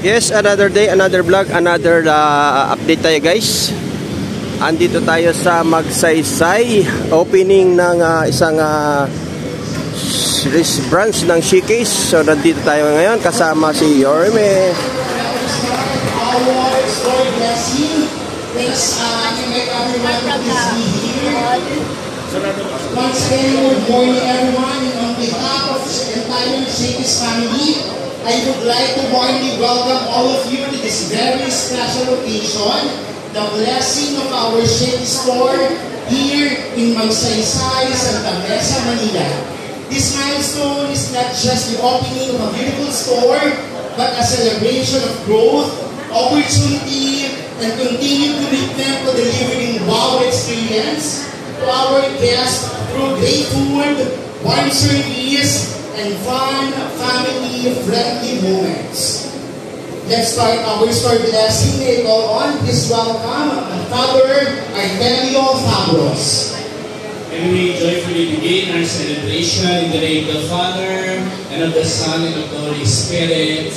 Yes, another day, another vlog, another update tayo guys. Andito tayo sa Magsaysay, opening ng isang branch ng Showcase. So nandito tayo ngayon kasama si Yorme. Once again, good morning everyone, and on behalf of the entire Showcase family, I would like to warmly welcome all of you to this very special occasion, the blessing of our Showcase store here in Magsaysay, Santa Mesa, Manila. This milestone is not just the opening of a beautiful store, but a celebration of growth, opportunity, and continued commitment to delivering wow experience to our guests through great food, warm service, and fun, family-friendly moments. Let's start our store blessing. May go on. Please welcome Father Artemio Fabros. And we joyfully begin our celebration in the name of the Father, and of the Son, and of the Holy Spirit.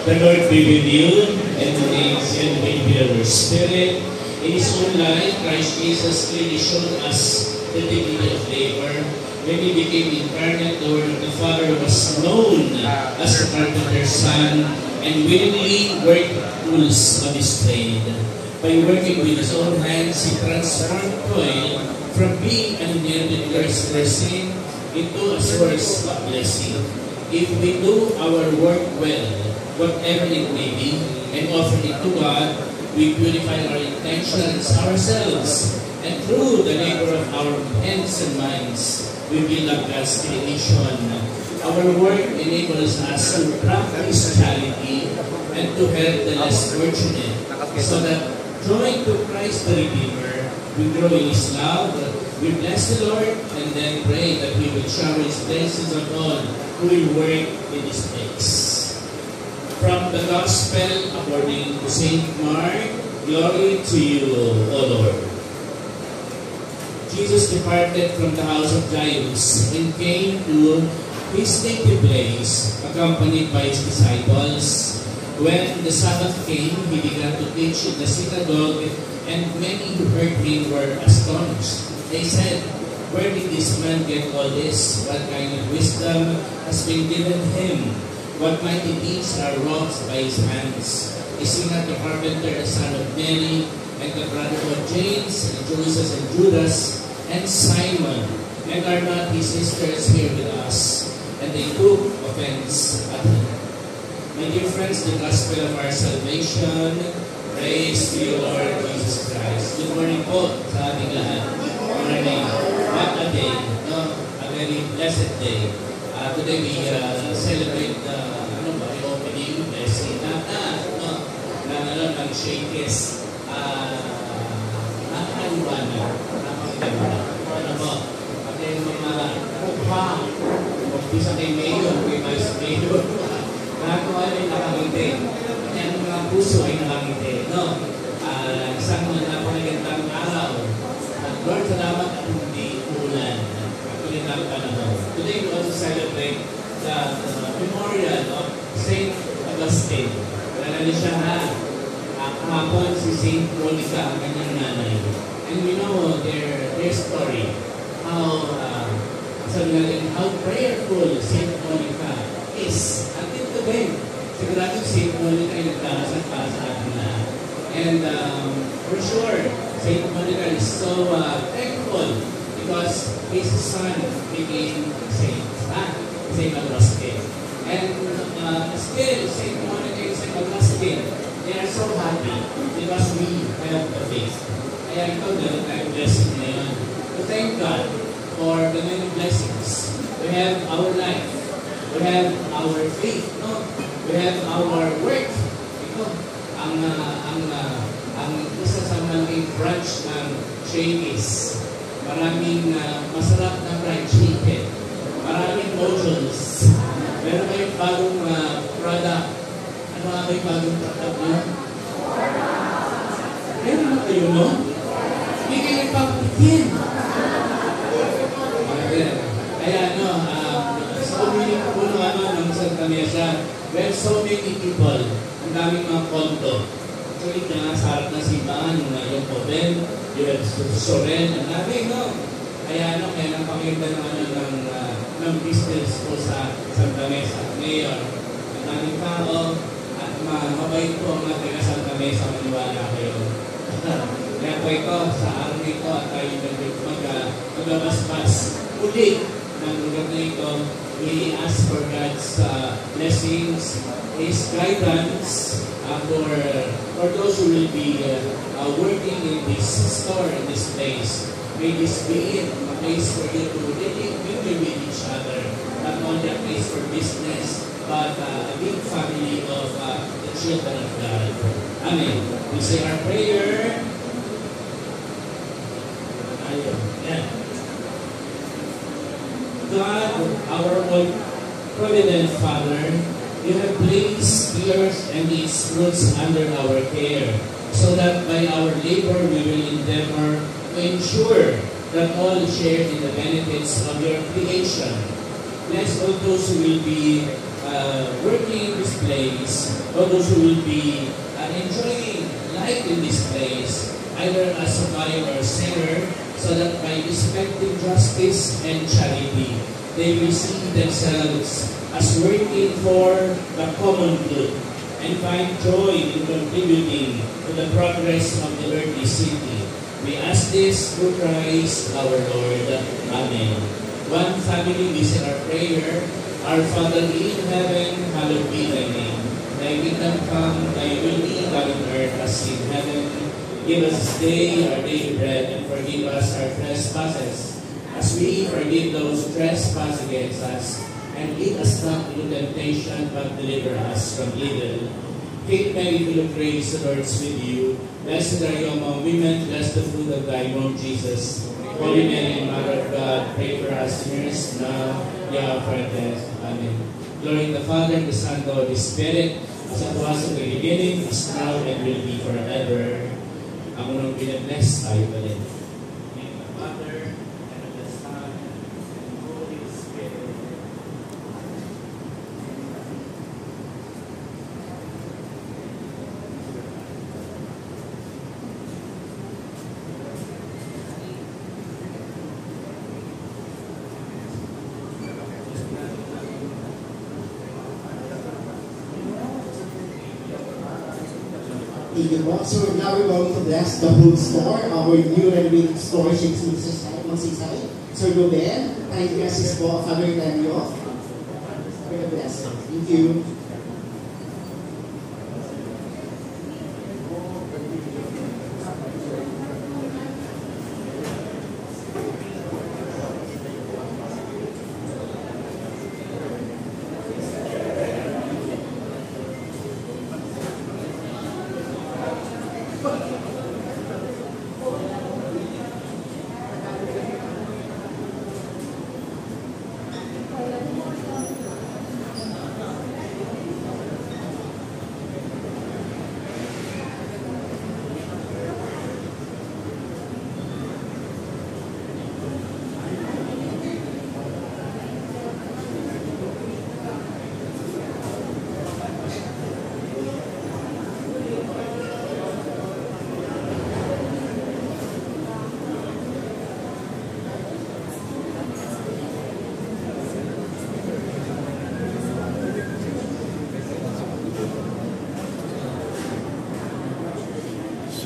The Lord be with you, and today and be with your spirit. In His own life, Christ Jesus clearly showed us the dignity of labor. When He became incarnate, the Word of the Father was known as the carpenter's son, and willingly worked tools of His trade. By working with His own hands, He transformed toil from being an inherited curse for sin into a source of blessing. If we do our work well, whatever it may be, and offer it to God, we purify our intentions ourselves, and through the labor of our hands and minds, we build up God's creation. Our work enables us to practice charity and to help the less fortunate, so that joined to Christ the Redeemer, we grow in His love. We bless the Lord and then pray that He will shower His blessings on all who will work in His place. From the Gospel according to St. Mark, glory to you, O Lord. Jesus departed from the house of Jairus and came to his native place, accompanied by his disciples. When the Sabbath came, he began to teach in the synagogue, and many who heard him were astonished. They said, "Where did this man get all this? What kind of wisdom has been given him? What mighty deeds are wrought by his hands? Is he not the carpenter, the son of Mary, and the brother of James, and Joseph, and Judas, and Simon? And are not his sisters here with us?" And they took offense at him. My dear friends, the gospel of our salvation. Praise to you, Lord Jesus Christ. Good morning po sa ating lahat. Good morning. What a day. No? A very blessed day. Today we celebrate the opening blessing ng Showcase. Nakakaliwanag. Napakaganda. Ano po? Pati yung mga kupha. Umpisa kay Mayor, kay Vice Mayor. Nakakuha ay nakangiti. Pati ang mga puso ay nakangiti. No? Isang napakagandang araw. At Lord, salamat at hindi ulan. Actually, panahon. Today we also celebrate the memorial of Saint Augustine. Kalala siya kahapon si Saint Monica, ang kanyang nanay. And we know their story. How prayerful Saint Monica is. Until today, sigurado Saint Monica ay nagdarasal para sa atin lahat. And for sure, Saint Monica is so thankful because his son became Saint Augustine. And still, Saint Monica and Saint Augustine, they are so happy because we have the faith. Kaya ito, ganun tayong blessing ngayon. To thank God for the many blessings. We have our life. We have our faith. No? We have our work. Ito, ang isa sa malaking branch ng Showcase. Maraming masarap na fried chicken. Maraming modules. Meron kayong bagong product. Ano nga ba yung bagong product nyo? Meron na kayo, no? Hindi kayo nagpapatigin. Kaya, sa community po ng Santa Mesa, we have so many people ang daming mga konto. Actually, kaya sa harap ng simbahan, yung Oben, yung Soren, ang dami, no? Kaya napakita ng business ko sa Santa Mesa. Ngayon, ang daming tao at mabait po ang mga taga Santa Mesa, maniwala kayo. Kaya po ito, sa araw nito at tayo maglabas-bas ulit ng lugar na ito. We ask for God's blessings, His guidance for those who will be working in this store, in this place. May this be a place for you to really mingle with each other. Not only a place for business, but a big family of the children of God. Amen. We say our prayer. Yeah. God, our all-provident Father, you have placed the earth and its fruits under our care, so that by our labor we will endeavor to ensure that all share in the benefits of your creation. Bless all those who will be working in this place, all those who will be enjoying life in this place, either as a buyer or seller, so that by respecting justice and charity, they will see themselves as working for the common good and find joy in contributing to the progress of the earthly city. We ask this through Christ our Lord. Amen. One family, this is our prayer. Our Father in heaven, hallowed be thy name. Thy kingdom come, thy will be done on earth as in heaven. Give us this day our daily bread, and forgive us our trespasses, as we forgive those who trespass against us. And lead us not into temptation, but deliver us from evil. Hail Mary, full of grace, the Lord is with you. Blessed are you among women, blessed the fruit of thy womb, Jesus. Holy Mary, Mother of God, pray for us sinners, now and at the hour of our death. Amen. Glory to the Father, the Son, and the Holy Spirit, as it was in the beginning, is now, and will be forever. Ang unang pinabless tayo pa din. In the Father, and of the Son, and the Holy Spirit. Thank you po. So now we're going to bless the whole store, our new renovated store, Shakes Magsaysay. So go there, and bless po, Father Daniel. We're going to bless. Thank you.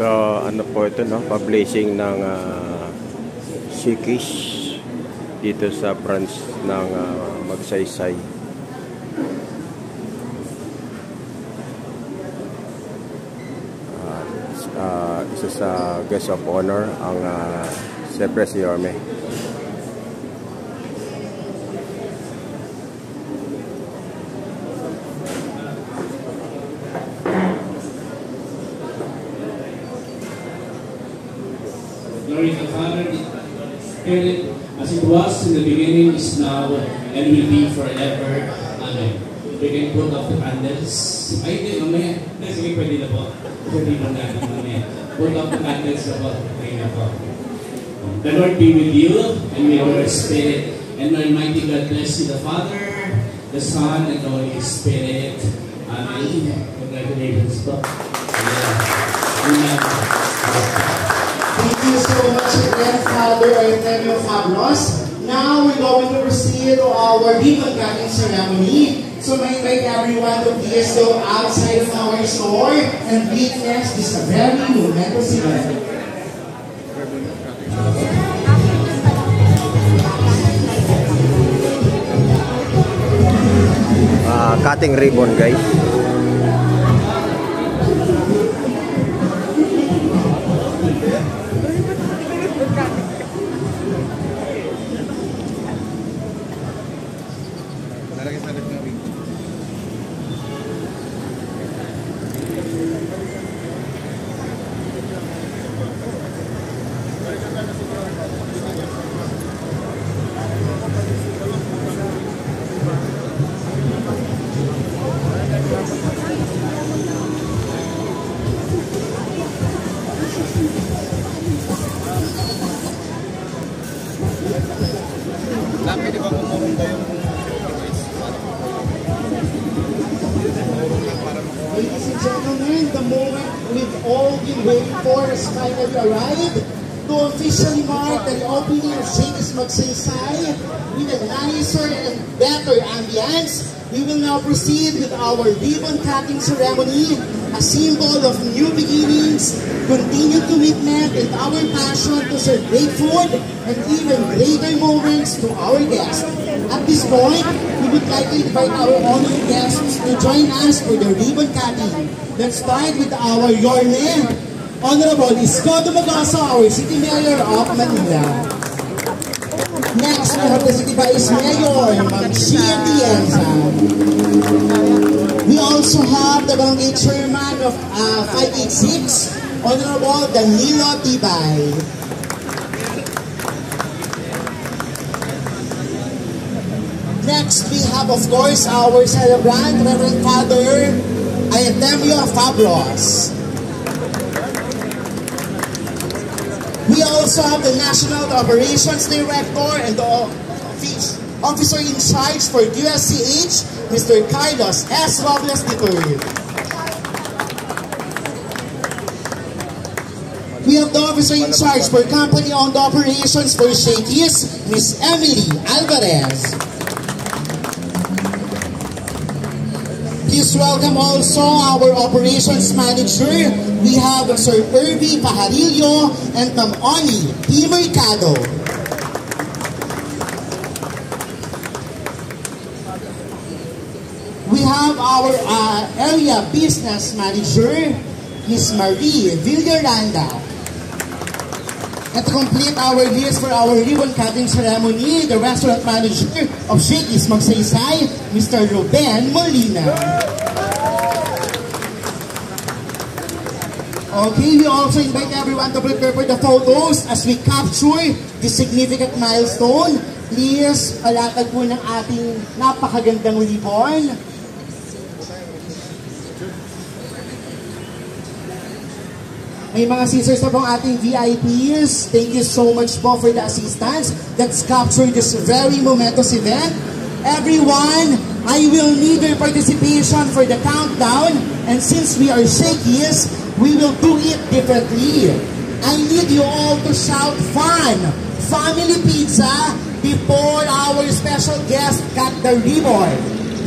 So ano po ito, no? Publishing ng Sikish dito sa branch ng Magsaysay. Isa sa guest of honor ang siyempre si Yorme. Glory to the Father, the Spirit, as it was in the beginning, is now, and will be forever. Amen. We can put up the candles. Ay, hindi, mamaya. Sige, pwede na po. Pwede na natin mamaya. Put up the candles na po. Pwede na po. The Lord be with you, and with your spirit. And Almighty God bless you, the Father, the Son, and the Holy Spirit. Amen. Congratulations po. Thank you so much again, Father Artemio Fabros. Now we're going to proceed to our ribbon cutting ceremony. So I invite everyone to please go outside of our store and witness this very momentous event. Cutting ribbon, guys. Ladies and gentlemen, the moment we've all been waiting for has finally arrived to officially mark the opening of Shakey's Magsaysay with a nicer and better ambience. We will now proceed with our ribbon cutting ceremony, a symbol of new beginnings, continued commitment, and our passion to serve great food and even greater moments to our guests. At this point, we would like to invite our honored guests to join us for the ribbon cutting. Let's start with our Your Name, Honorable Isko Dumagoso, our City Mayor of Manila. Next, we have the City Vice Mayor, Ma'am Shia Tienza. We also have the Barangay Chairman of 586, Honorable Danilo Tibay. Next, we have, of course, our celebrant, Reverend Father Artemio Fabros. We also have the National Operations Director and the Officer in Charge for USCH, Mr. Carlos S. Robles III. We have the Officer in Charge for Company-Owned Operations for Shakey's, Ms. Emily Alvarez. Please welcome also our Operations Manager. We have Sir Irby Pajarillo and Ma'am Oni P. Mercado. We have our Area Business Manager, Ms. Marie Villaranda. And to complete our list for our ribbon cutting ceremony, the Restaurant Manager of Shakey's Magsaysay, Mr. Ruben Molina. Okay, we also invite everyone to prepare for the photos as we capture this significant milestone. Please, palatag po ng ating napakagandang ribbon. May mga scissors na pong ating VIPs. Thank you so much po for the assistance that's captured this very momentous event. Everyone, I will need your participation for the countdown. And since we are Shakey's, we will do it differently. I need you all to shout fun, family pizza before our special guest cut the ribbon.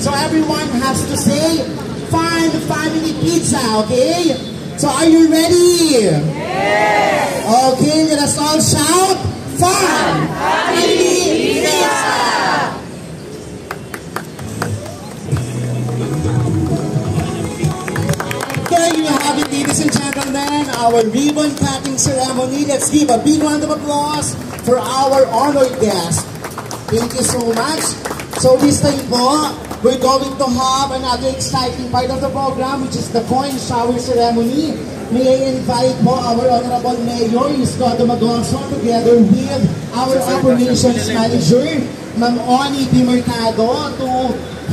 So everyone has to say fun, family pizza, okay? So are you ready? Yes! Okay, let us all shout fun, family pizza! There you have it, ladies and gentlemen, our ribbon cutting ceremony. Let's give a big round of applause for our honored guest. Thank you so much. So this time po, we're going to have another exciting part of the program, which is the coin shower ceremony. May I invite po our Honorable Mayor, Isko Dumagoso, together with our Operations Manager, Ma'am Oni P. Mercado, to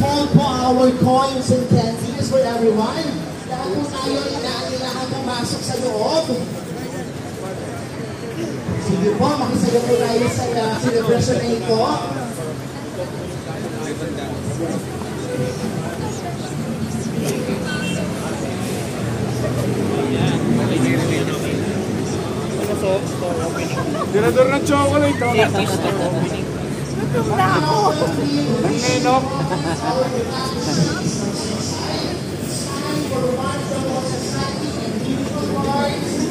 hold po our coins and candies for everyone. Lahat po tayo inaakilahan pumasok sa loob. Sige po, makisaga po tayo sa celebration na ito. Tirador ng chocolate. Ito na ako. Ang nenok.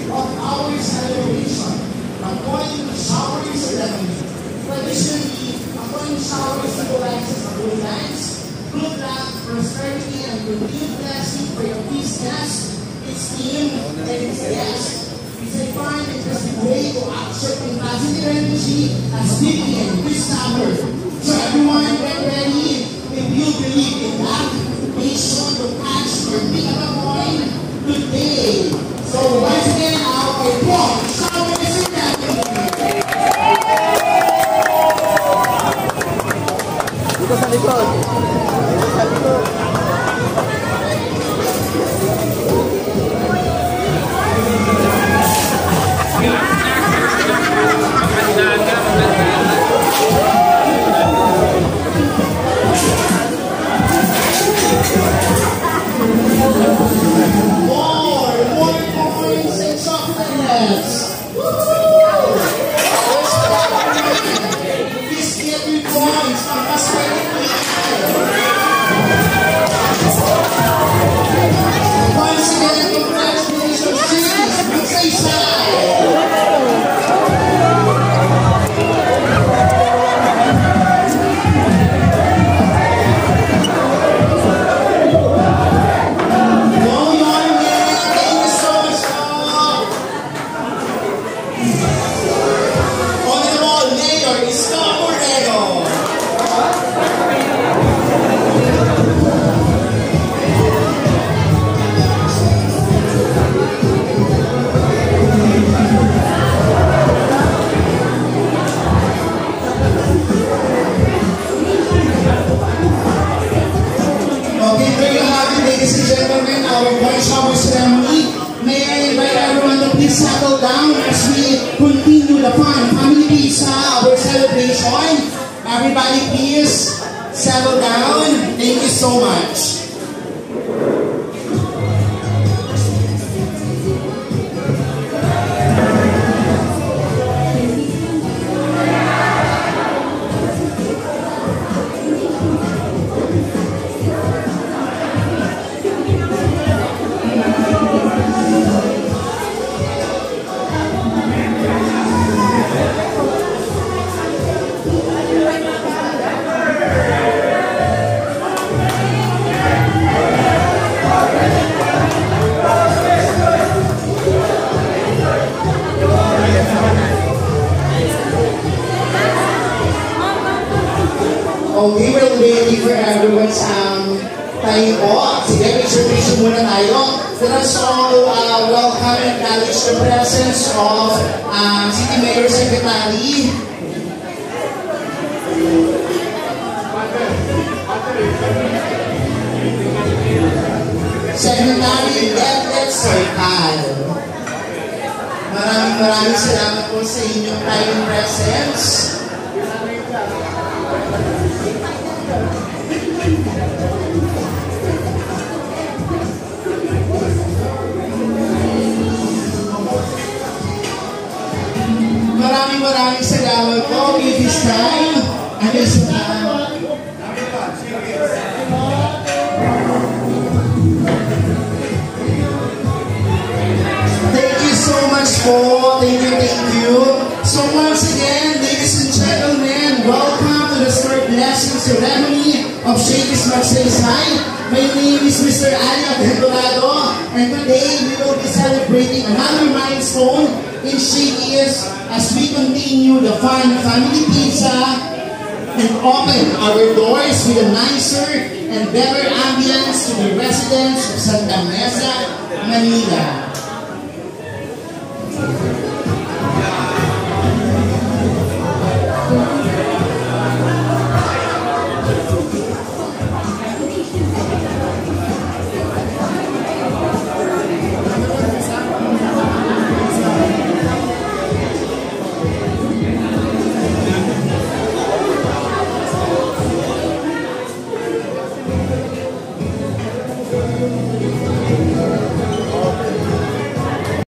Of our celebration, according to shower ceremony. Traditionally, according to shower symbolizes good times, good luck, prosperity, and continued blessing for your business, its team, and its guests. It's a fun, interesting way to upshift in positive energy as we begin this summer. So everyone, get ready. If you believe in luck, make sure to catch your pick up a coin today. So once again, our walk, shower ceremony. Dito sa likod. Dito sa likod. More coins and chocolates. Please get your coins from us right once again, congratulations, Shakey's Magsaysay. Settle down as we continue the fun. Family Pizza, our celebration. Everybody please settle down. Thank you so much. Okay, we're ready for everyone's time po. Sige, picture muna tayo. Let us all welcome and acknowledge the presence of City Mayor Secretary. Secretary Letlet Sarkal. Maraming salamat po sa inyong time presence. Maraming salamat po with this time. Thank you so much po. Thank you. So once again, ladies and gentlemen, welcome to the third blessing ceremony of Shakey's Magsaysay. My name is Mr. Ali Abdulado, and today we will be celebrating another milestone in Shakey's as we continue the fun Family Pizza and open our doors with a nicer and better ambience to the residents of Santa Mesa, Manila.